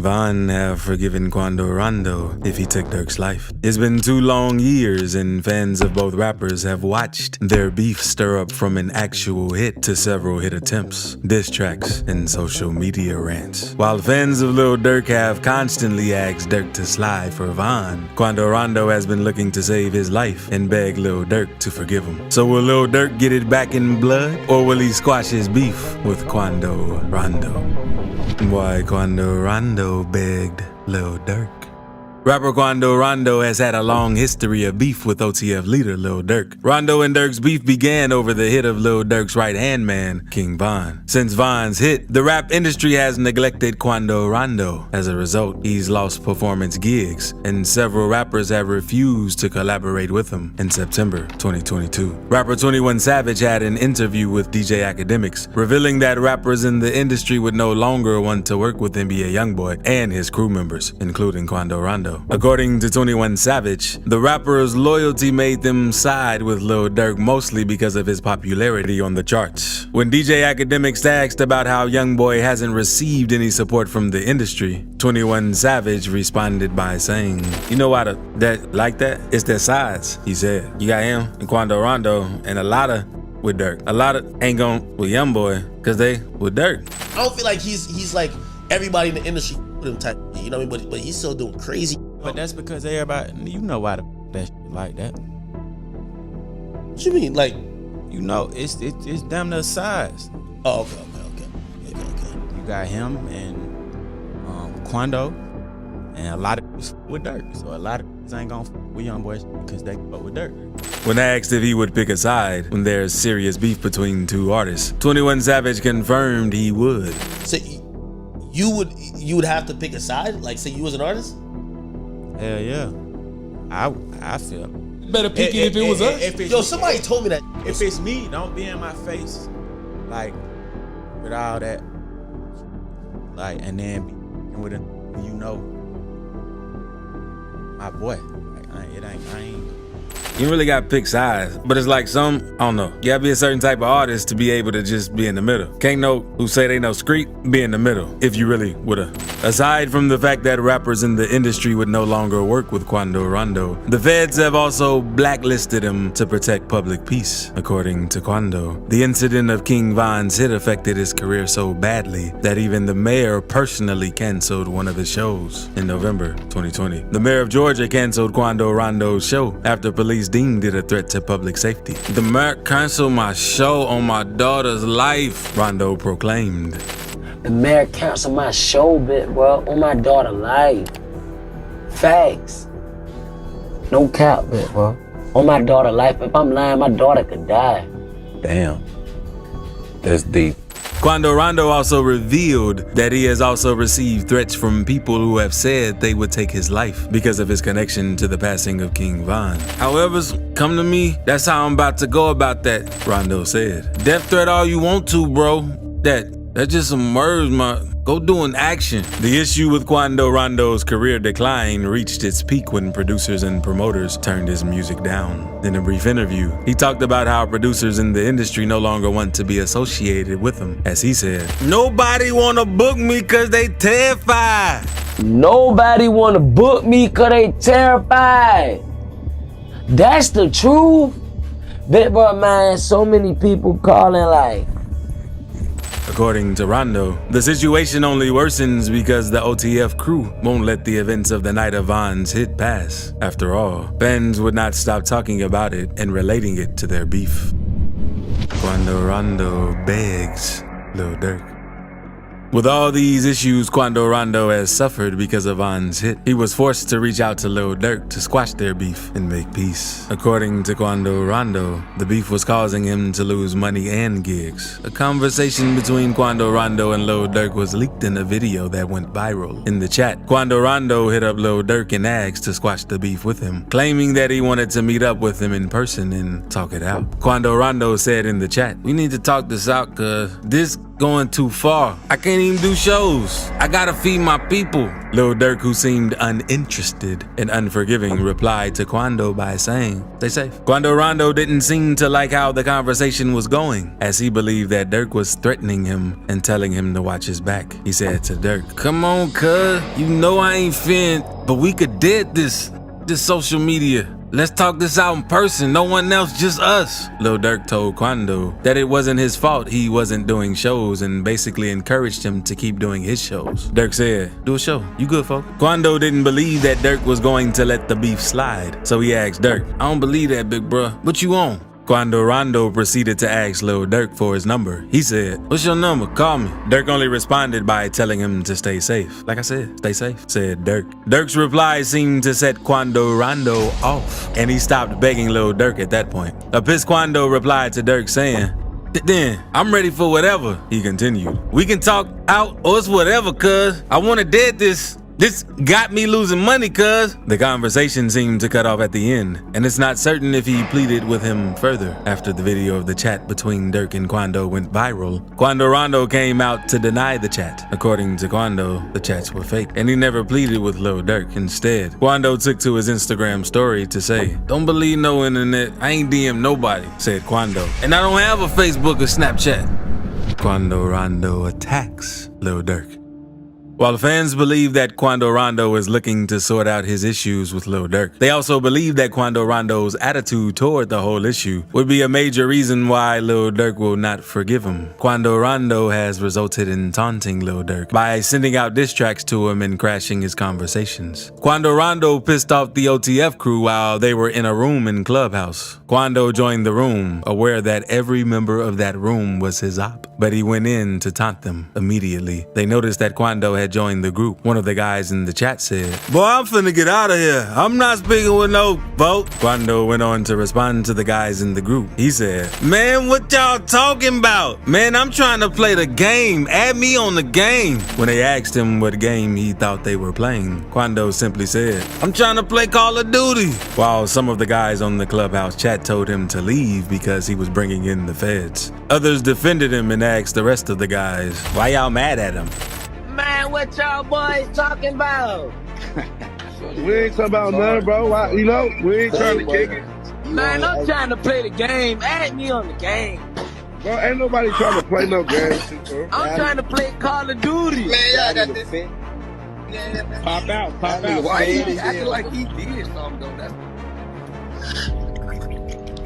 Von have forgiven Quando Rondo if he took Durk's life? It's been 2 long years and fans of both rappers have watched their beef stir up from an actual hit to several hit attempts, diss tracks, and social media rants. While fans of Lil Durk have constantly asked Durk to slide for Von, Quando Rondo has been looking to save his life and beg Lil Durk to forgive him. So will Lil Durk get it back in blood, or will he squash his beef with Quando Rondo? Why Quando Rondo begged Lil Durk. Rapper Quando Rondo has had a long history of beef with OTF leader Lil Durk. Rondo and Durk's beef began over the hit of Lil Durk's right-hand man, King Von. Since Von's hit, the rap industry has neglected Quando Rondo. As a result, he's lost performance gigs, and several rappers have refused to collaborate with him. In September 2022, rapper 21 Savage had an interview with DJ Academics, revealing that rappers in the industry would no longer want to work with NBA Youngboy and his crew members, including Quando Rondo. According to 21 Savage, the rapper's loyalty made them side with Lil Durk mostly because of his popularity on the charts. When DJ Academics asked about how Youngboy hasn't received any support from the industry, 21 Savage responded by saying, "You know why that like that? It's their sides," he said. "You got him and Quando Rondo and a lot of with Durk. A lot of ain't going with Youngboy because they with Durk." I don't feel like he's like everybody in the industry with him type, you know what I mean? But he's still doing crazy. But that's because everybody, you know why that shit like that. What you mean, like? You know, it's damn near size. Oh, okay. You got him and Quando, and a lot of with Durk. So a lot of ain't gonna with Youngboy because they fuck with Durk. When asked if he would pick a side when there's serious beef between 2 artists, 21 Savage confirmed he would. So you would have to pick a side? Like, say you was an artist? Hell yeah. I feel better pick it if it was us. Yo, somebody told me that. If it's me, don't be in my face, like with all that, like, and then be with a, you know, my boy. Like, I ain't. You really gotta pick sides, but it's like I don't know. You gotta be a certain type of artist to be able to just be in the middle. Can't no who say they know street be in the middle if you really woulda. Aside from the fact that rappers in the industry would no longer work with Quando Rondo, the feds have also blacklisted him to protect public peace. According to Quando, the incident of King Von's hit affected his career so badly that even the mayor personally canceled one of his shows in November 2020. The mayor of Georgia canceled Quando Rondo's show after police deemed it a threat to public safety. "The mayor canceled my show on my daughter's life," Rondo proclaimed. "The mayor canceled my show, bro, on my daughter's life. Facts. No cap, bro. On my daughter's life. If I'm lying, my daughter could die." Damn. That's deep. Quando Rondo also revealed that he has also received threats from people who have said they would take his life because of his connection to the passing of King Von. "However's come to me, that's how I'm about to go about that," Rondo said. "Death threat all you want to, bro. That just some words, go do an action." The issue with Quando Rondo's career decline reached its peak when producers and promoters turned his music down. In a brief interview, he talked about how producers in the industry no longer want to be associated with him. As he said, "Nobody wanna book me cause they terrified." Nobody wanna book me cause they terrified. That's the truth. Bro, man, so many people calling like. According to Rondo, the situation only worsens because the OTF crew won't let the events of the night of Von's hit pass. After all, fans would not stop talking about it and relating it to their beef. Quando Rondo begs Lil Durk. With all these issues Quando Rondo has suffered because of Von's hit, he was forced to reach out to Lil Durk to squash their beef and make peace. According to Quando Rondo, the beef was causing him to lose money and gigs. A conversation between Quando Rondo and Lil Durk was leaked in a video that went viral. In the chat, Quando Rondo hit up Lil Durk and asked to squash the beef with him, claiming that he wanted to meet up with him in person and talk it out. Quando Rondo said in the chat, "We need to talk this out cause this going too far. I can't even do shows. I gotta feed my people. Lil Durk, who seemed uninterested and unforgiving, replied to Quando by saying, stay safe. Quando Rondo didn't seem to like how the conversation was going, as he believed that Durk was threatening him and telling him to watch his back. He said to Durk, come on, cuz, you know I ain't fin, but we could did this social media. Let's talk this out in person, no one else, just us. Lil Durk told Quando that it wasn't his fault he wasn't doing shows and basically encouraged him to keep doing his shows. Durk said, do a show, you good, folks? Quando didn't believe that Durk was going to let the beef slide, so he asked Durk, I don't believe that, big bruh, what you on? Quando Rondo proceeded to ask Lil Durk for his number. He said, what's your number? Call me. Durk only responded by telling him to stay safe. Like I said, stay safe, said Durk. Durk's reply seemed to set Quando Rondo off, and he stopped begging Lil Durk at that point. A pissed Quando replied to Durk saying, then, I'm ready for whatever, he continued. We can talk out or it's whatever, cuz. I wanna dead this. This got me losing money, cuz. The conversation seemed to cut off at the end, and it's not certain if he pleaded with him further. After the video of the chat between Durk and Quando went viral, Quando Rondo came out to deny the chat. According to Quando, the chats were fake, and he never pleaded with Lil Durk. Instead, Quando took to his Instagram story to say, don't believe no internet, I ain't DM nobody, said Quando. And I don't have a Facebook or Snapchat. Quando Rondo attacks Lil Durk. While fans believe that Quando Rondo is looking to sort out his issues with Lil Durk, they also believe that Quando Rondo's attitude toward the whole issue would be a major reason why Lil Durk will not forgive him. Quando Rondo has resulted in taunting Lil Durk by sending out diss tracks to him and crashing his conversations. Quando Rondo pissed off the OTF crew while they were in a room in Clubhouse. Quando joined the room, aware that every member of that room was his op, but he went in to taunt them immediately. They noticed that Quando had joined the group. One of the guys in the chat said, boy, I'm finna get out of here. I'm not speaking with no vote. Quando went on to respond to the guys in the group. He said, man, what y'all talking about? Man, I'm trying to play the game. Add me on the game. When they asked him what game he thought they were playing, Quando simply said, I'm trying to play Call of Duty. While some of the guys on the Clubhouse chat told him to leave because he was bringing in the feds. Others defended him and asked the rest of the guys, why y'all mad at him? Man, what y'all boys talking about? We ain't talking about nothing, bro. We ain't trying to kick it. Man, I'm trying to play the game. Add me on the game. Bro, ain't nobody trying to play no game. I'm trying to play Call of Duty. Man, y'all got this. Pop out. Why he acting like he did something though? That's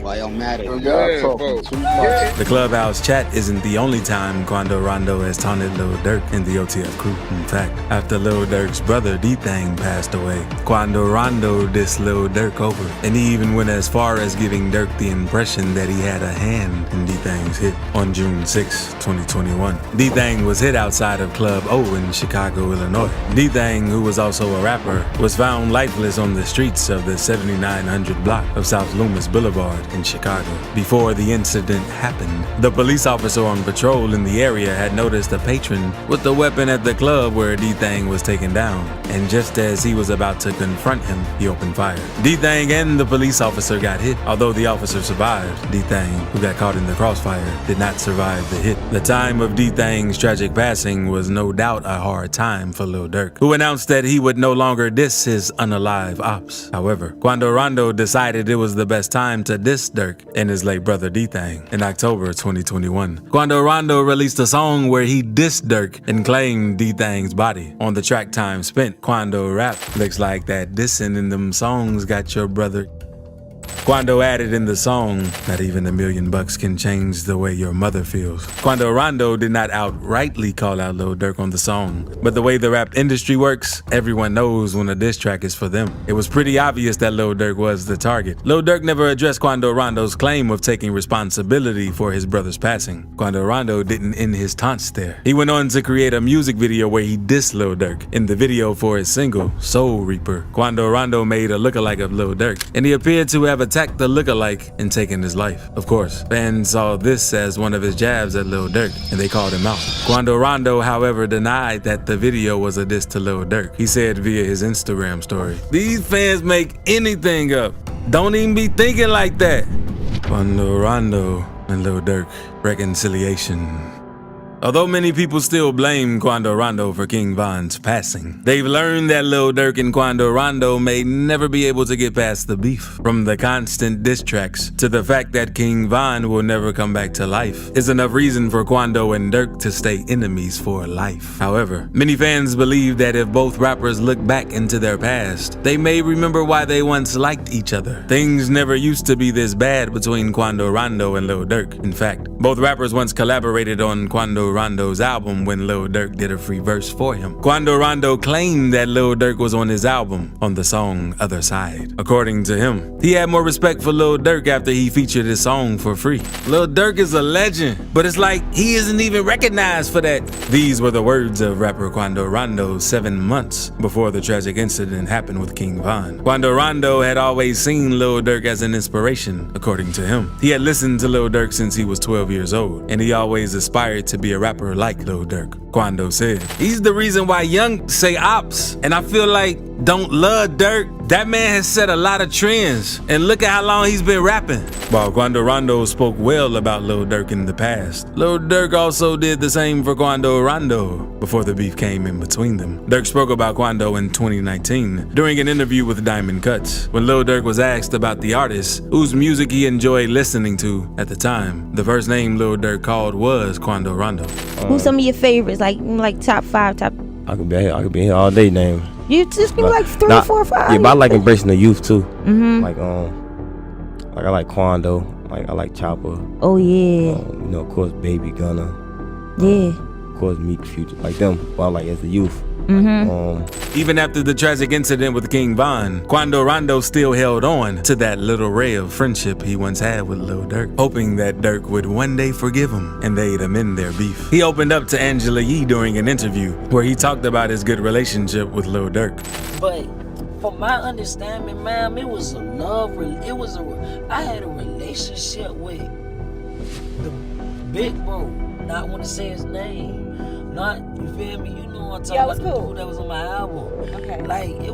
why y'all mad at him. The Clubhouse chat isn't the only time Quando Rondo has taunted Lil Durk and the OTF crew. In fact, after Lil Durk's brother D-Thang passed away, Quando Rondo dissed Lil Durk over, and he even went as far as giving Durk the impression that he had a hand in D-Thang's hit. On June 6, 2021, D-Thang was hit outside of Club O in Chicago, Illinois. D-Thang, who was also a rapper, was found lifeless on the streets of the 7900 block of South Loomis Boulevard in Chicago. Before the incident happened, the police officer on patrol in the area had noticed a patron with a weapon at the club where D-Thang was taken down, and just as he was about to confront him, he opened fire. D-Thang and the police officer got hit. Although the officer survived, D-Thang, who got caught in the crossfire, did not survive the hit. The time of D-Thang's tragic passing was no doubt a hard time for Lil Durk, who announced that he would no longer diss his unalive ops. However, Quando Rondo decided it was the best time to diss Durk and his late brother D-Thang. In October 2021, Quando Rondo released a song where he dissed Durk and claimed D-Thang's body. On the track Time Spent, Quando rapped, looks like that dissing in them songs got your brother. Quando added in the song, not even $1 million can change the way your mother feels. Quando Rondo did not outrightly call out Lil Durk on the song, but the way the rap industry works, everyone knows when a diss track is for them. It was pretty obvious that Lil Durk was the target. Lil Durk never addressed Quando Rondo's claim of taking responsibility for his brother's passing. Quando Rondo didn't end his taunts there. He went on to create a music video where he dissed Lil Durk. In the video for his single, Soul Reaper, Quando Rondo made a lookalike of Lil Durk, and he appeared to have attacked the lookalike and taken his life. Of course, fans saw this as one of his jabs at Lil Durk, and they called him out. Quando Rondo, however, denied that the video was a diss to Lil Durk. He said via his Instagram story, "These fans make anything up. Don't even be thinking like that." Quando Rondo and Lil Durk reconciliation. Although many people still blame Quando Rondo for King Von's passing, they've learned that Lil Durk and Quando Rondo may never be able to get past the beef. From the constant diss tracks to the fact that King Von will never come back to life is enough reason for Quando and Durk to stay enemies for life. However, many fans believe that if both rappers look back into their past, they may remember why they once liked each other. Things never used to be this bad between Quando Rondo and Lil Durk. In fact, both rappers once collaborated on Quando Rondo's album when Lil Durk did a free verse for him. Quando Rondo claimed that Lil Durk was on his album on the song Other Side. According to him, he had more respect for Lil Durk after he featured his song for free. Lil Durk is a legend, but it's like he isn't even recognized for that. These were the words of rapper Quando Rondo 7 months before the tragic incident happened with King Von. Quando Rondo had always seen Lil Durk as an inspiration, according to him. He had listened to Lil Durk since he was 12 years old, and he always aspired to be a rapper like Lil Durk. Quando said, "He's the reason why young say ops, and I feel like don't love Durk. That man has set a lot of trends, and look at how long he's been rapping." While Quando Rondo spoke well about Lil Durk in the past, Lil Durk also did the same for Quando Rondo before the beef came in between them. Durk spoke about Quando in 2019 during an interview with Diamond Cuts. When Lil Durk was asked about the artist whose music he enjoyed listening to at the time, the first name Lil Durk called was Quando Rondo. Who's some of your favorites, like top 5, top? I could be here all day naming. You just be like 3, 4, 5. Yeah, but I like embracing the youth too. Mm-hmm. Like I like Quando. Like I like Chopper. Oh yeah. Of course, Baby Gunna. Yeah. Of course, Meek, Future. Like them. Well, like as the youth. Mm-hmm. Even after the tragic incident with King Von, Quando Rondo still held on to that little ray of friendship he once had with Lil Durk, hoping that Durk would one day forgive him and they'd amend their beef. He opened up to Angela Yee during an interview where he talked about his good relationship with Lil Durk. But from my understanding, ma'am, it was a love. I had a relationship with the big bro. Not want to say his name. Not, you feel me? You know what I'm talking about, the dude that was on my album. Okay. Like,